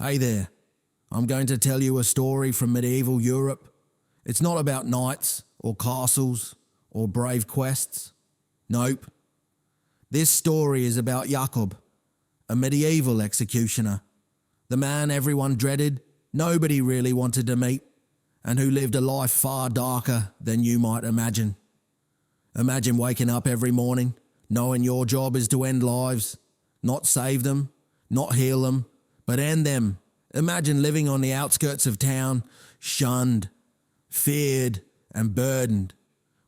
Hey there, I'm going to tell you a story from medieval Europe. It's not about knights or castles or brave quests. Nope. This story is about Jakob, a medieval executioner, the man everyone dreaded, nobody really wanted to meet, and who lived a life far darker than you might imagine. Imagine waking up every morning, knowing your job is to end lives, not save them, not heal them, but end them. Imagine living on the outskirts of town, shunned, feared, and burdened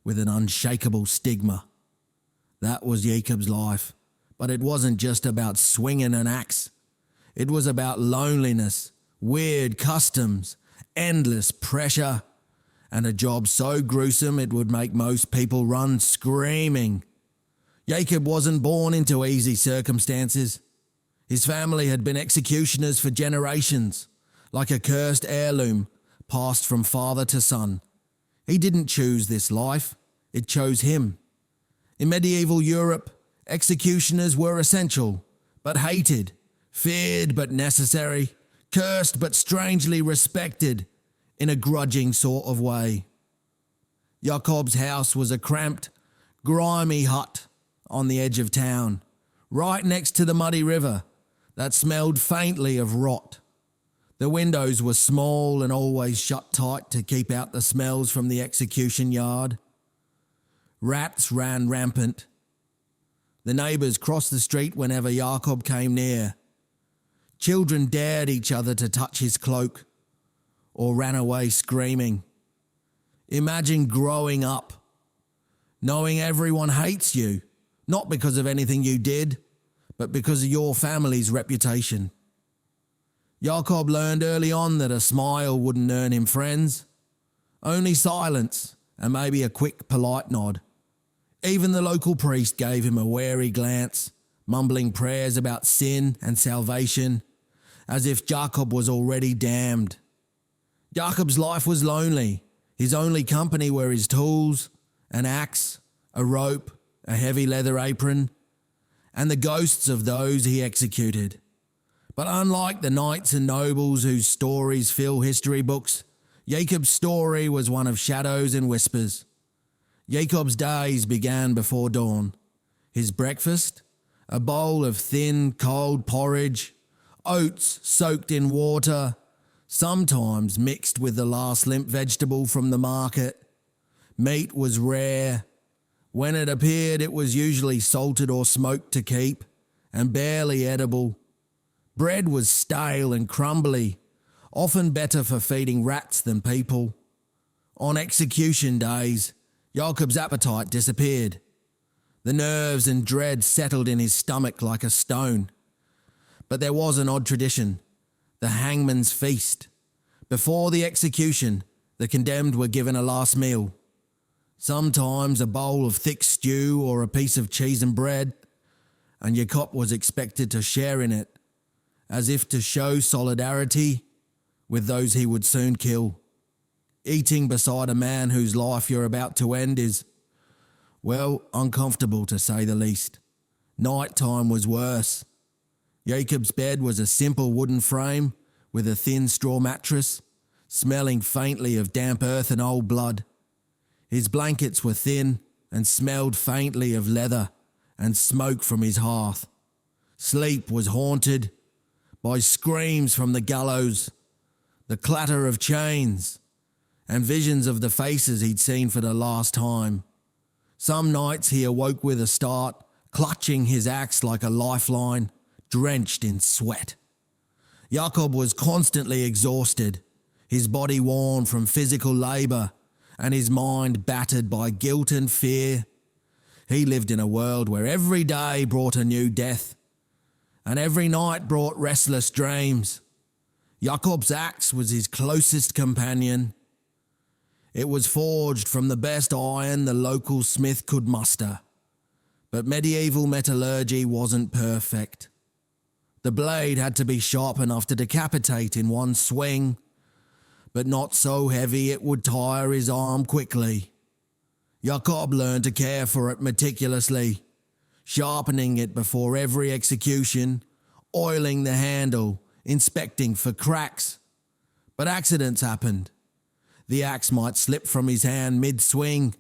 with an unshakable stigma. That was Jakob's life, but it wasn't just about swinging an axe. It was about loneliness, weird customs, endless pressure, and a job so gruesome it would make most people run screaming. Jakob wasn't born into easy circumstances. His family had been executioners for generations, like a cursed heirloom passed from father to son. He didn't choose this life, it chose him. In medieval Europe, executioners were essential, but hated, feared but necessary, cursed but strangely respected, in a grudging sort of way. Jakob's house was a cramped, grimy hut on the edge of town, right next to the muddy river that smelled faintly of rot. The windows were small and always shut tight to keep out the smells from the execution yard. Rats ran rampant. The neighbours crossed the street whenever Jakob came near. Children dared each other to touch his cloak or ran away screaming. Imagine growing up, knowing everyone hates you, not because of anything you did, but because of your family's reputation. Jakob learned early on that a smile wouldn't earn him friends, only silence and maybe a quick polite nod. Even the local priest gave him a wary glance, mumbling prayers about sin and salvation, as if Jakob was already damned. Jakob's life was lonely. His only company were his tools, an axe, a rope, a heavy leather apron, and the ghosts of those he executed. But unlike the knights and nobles whose stories fill history books, Jakob's story was one of shadows and whispers. Jakob's days began before dawn. His breakfast? A bowl of thin, cold porridge, oats soaked in water, sometimes mixed with the last limp vegetable from the market. Meat was rare. When it appeared, it was usually salted or smoked to keep, and barely edible. Bread was stale and crumbly, often better for feeding rats than people. On execution days, Jakob's appetite disappeared. The nerves and dread settled in his stomach like a stone. But there was an odd tradition, the hangman's feast. Before the execution, the condemned were given a last meal. Sometimes a bowl of thick stew or a piece of cheese and bread, and Jakob was expected to share in it, as if to show solidarity with those he would soon kill. Eating beside a man whose life you're about to end is, well, uncomfortable to say the least. Nighttime was worse. Jakob's bed was a simple wooden frame with a thin straw mattress, smelling faintly of damp earth and old blood. His blankets were thin and smelled faintly of leather and smoke from his hearth. Sleep was haunted by screams from the gallows, the clatter of chains, and visions of the faces he'd seen for the last time. Some nights he awoke with a start, clutching his axe like a lifeline, drenched in sweat. Jakob was constantly exhausted, his body worn from physical labour, and his mind battered by guilt and fear. He lived in a world where every day brought a new death, and every night brought restless dreams. Jakob's axe was his closest companion. It was forged from the best iron the local smith could muster, but medieval metallurgy wasn't perfect. The blade had to be sharp enough to decapitate in one swing, but not so heavy it would tire his arm quickly. Jakob learned to care for it meticulously, sharpening it before every execution, oiling the handle inspecting for cracks. But accidents happened. The axe might slip from his hand mid-swing,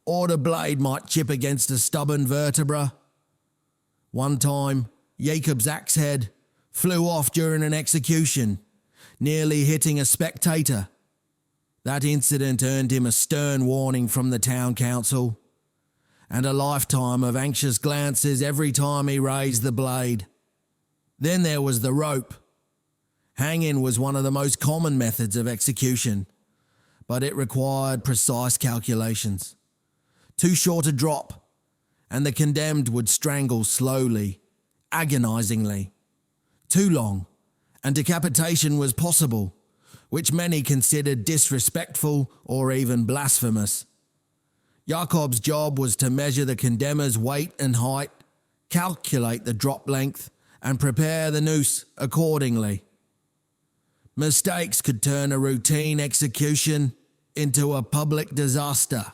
or the blade might chip against a stubborn vertebra. One time, Jakob's axe head flew off during an execution, nearly hitting a spectator. That incident earned him a stern warning from the town council, and a lifetime of anxious glances every time he raised the blade. Then there was the rope. Hanging was one of the most common methods of execution, but it required precise calculations. Too short a drop, and the condemned would strangle slowly, agonizingly. Too long, and decapitation was possible, which many considered disrespectful or even blasphemous. Jakob's job was to measure the condemner's weight and height, calculate the drop length, and prepare the noose accordingly. Mistakes could turn a routine execution into a public disaster.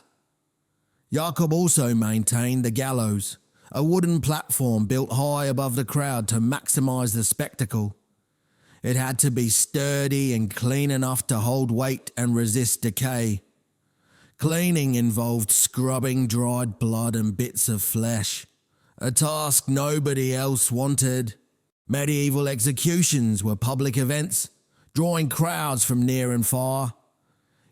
Jakob also maintained the gallows, a wooden platform built high above the crowd to maximize the spectacle. It had to be sturdy and clean enough to hold weight and resist decay. Cleaning involved scrubbing dried blood and bits of flesh, a task nobody else wanted. Medieval executions were public events, drawing crowds from near and far.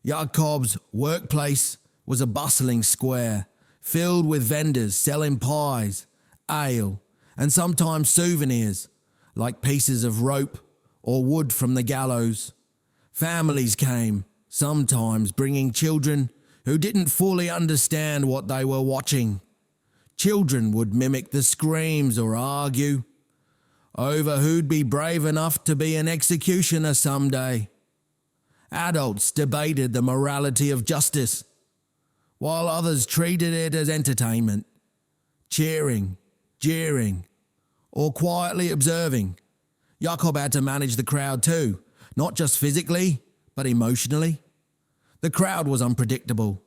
Jakob's workplace was a bustling square, filled with vendors selling pies, ale, and sometimes souvenirs, like pieces of rope or wood from the gallows. Families came, sometimes bringing children who didn't fully understand what they were watching. Children would mimic the screams or argue over who'd be brave enough to be an executioner someday. Adults debated the morality of justice, while others treated it as entertainment, cheering, jeering, or quietly observing. Jakob had to manage the crowd too, not just physically, but emotionally. The crowd was unpredictable.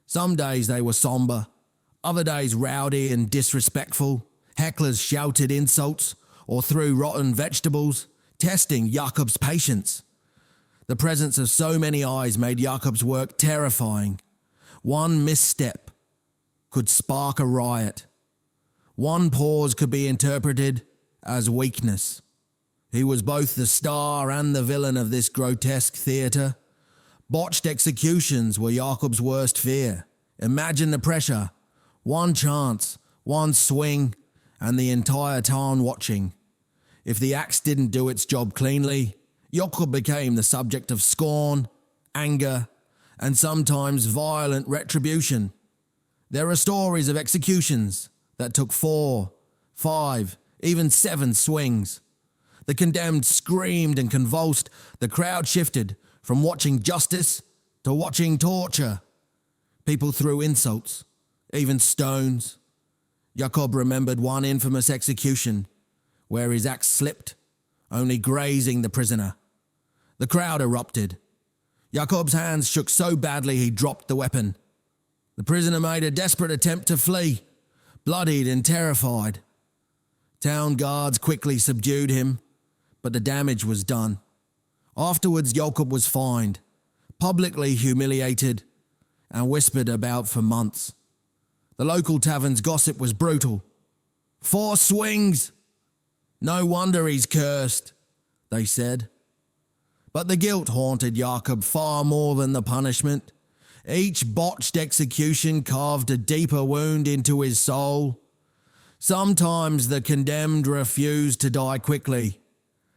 Some days they were somber, other days rowdy and disrespectful. Hecklers shouted insults or threw rotten vegetables, testing Jakob's patience. The presence of so many eyes made Jakob's work terrifying. One misstep could spark a riot. One pause could be interpreted as weakness. He was both the star and the villain of this grotesque theatre. Botched executions were Jakob's worst fear. Imagine the pressure. One chance, one swing, and the entire town watching. If the axe didn't do its job cleanly, Jakob became the subject of scorn, anger, and sometimes violent retribution. There are stories of executions that took 4, 5, even 7 swings. The condemned screamed and convulsed. The crowd shifted from watching justice to watching torture. People threw insults, even stones. Jakob remembered one infamous execution where his axe slipped, only grazing the prisoner. The crowd erupted. Jakob's hands shook so badly he dropped the weapon. The prisoner made a desperate attempt to flee, bloodied and terrified. Town guards quickly subdued him, but the damage was done. Afterwards, Jakob was fined, publicly humiliated, and whispered about for months. The local tavern's gossip was brutal. 4 swings! No wonder he's cursed, they said. But the guilt haunted Jakob far more than the punishment. Each botched execution carved a deeper wound into his soul. Sometimes the condemned refused to die quickly.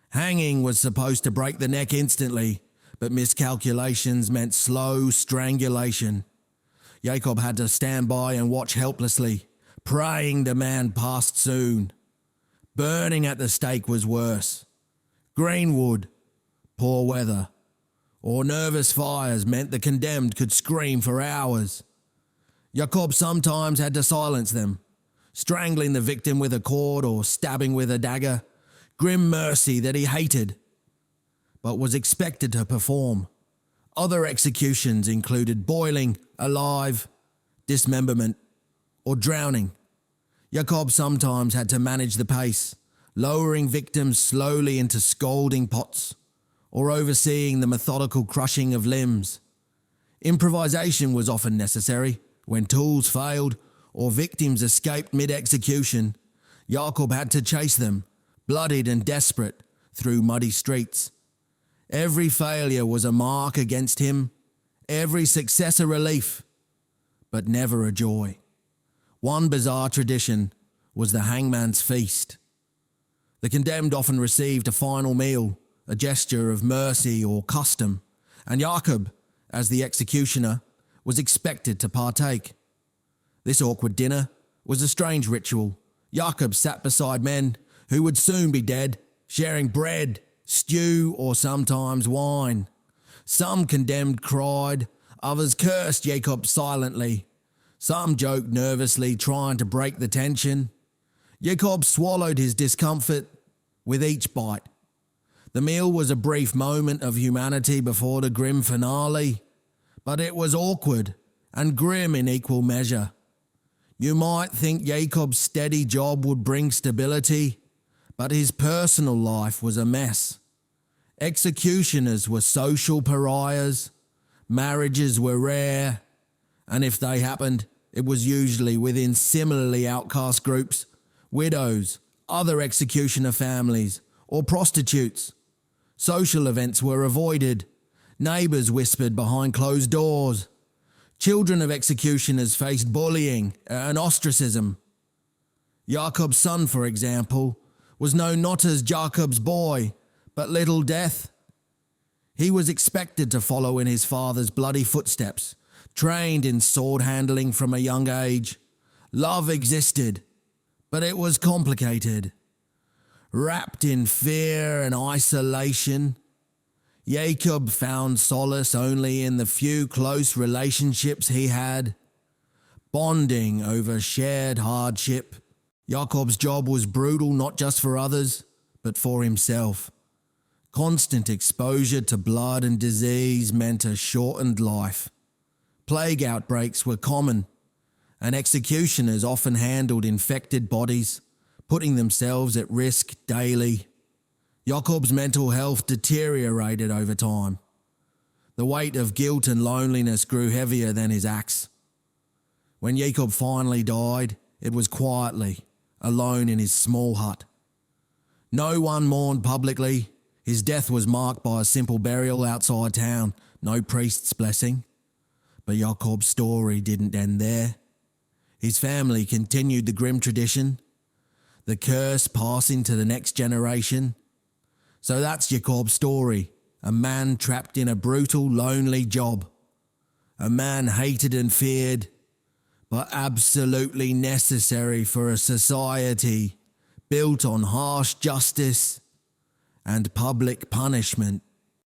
Hanging was supposed to break the neck instantly, but miscalculations meant slow strangulation. Jakob had to stand by and watch helplessly, praying the man passed soon. Burning at the stake was worse. Green wood, poor weather, or nervous fires meant the condemned could scream for hours. Jakob sometimes had to silence them, strangling the victim with a cord or stabbing with a dagger. Grim mercy that he hated, but was expected to perform. Other executions included boiling alive, dismemberment, or drowning. Jakob sometimes had to manage the pace, lowering victims slowly into scalding pots, or overseeing the methodical crushing of limbs. Improvisation was often necessary when tools failed or victims escaped mid-execution. Jakob had to chase them, bloodied and desperate, through muddy streets. Every failure was a mark against him, every success a relief, but never a joy. One bizarre tradition was the hangman's feast. The condemned often received a final meal, a gesture of mercy or custom, and Jakob, as the executioner, was expected to partake. This awkward dinner was a strange ritual. Jakob sat beside men who would soon be dead, sharing bread, stew, or sometimes wine. Some condemned cried, others cursed Jakob silently. Some joked nervously, trying to break the tension. Jakob swallowed his discomfort with each bite. The meal was a brief moment of humanity before the grim finale, but it was awkward and grim in equal measure. You might think Jakob's steady job would bring stability, but his personal life was a mess. Executioners were social pariahs, marriages were rare, and if they happened, it was usually within similarly outcast groups, widows, other executioner families, or prostitutes. Social events were avoided. Neighbours whispered behind closed doors. Children of executioners faced bullying and ostracism. Jakob's son, for example, was known not as Jakob's boy, but Little Death. He was expected to follow in his father's bloody footsteps, trained in sword handling from a young age. Love existed, but it was complicated. Wrapped in fear and isolation, Jakob found solace only in the few close relationships he had, bonding over shared hardship. Jakob's job was brutal not just for others, but for himself. Constant exposure to blood and disease meant a shortened life. Plague outbreaks were common, and executioners often handled infected bodies, putting themselves at risk daily. Jakob's mental health deteriorated over time. The weight of guilt and loneliness grew heavier than his axe. When Jakob finally died, it was quietly, alone in his small hut. No one mourned publicly. His death was marked by a simple burial outside town, no priest's blessing. But Jakob's story didn't end there. His family continued the grim tradition, the curse passing to the next generation. So that's Jakob's story, a man trapped in a brutal, lonely job. A man hated and feared, but absolutely necessary for a society built on harsh justice and public punishment.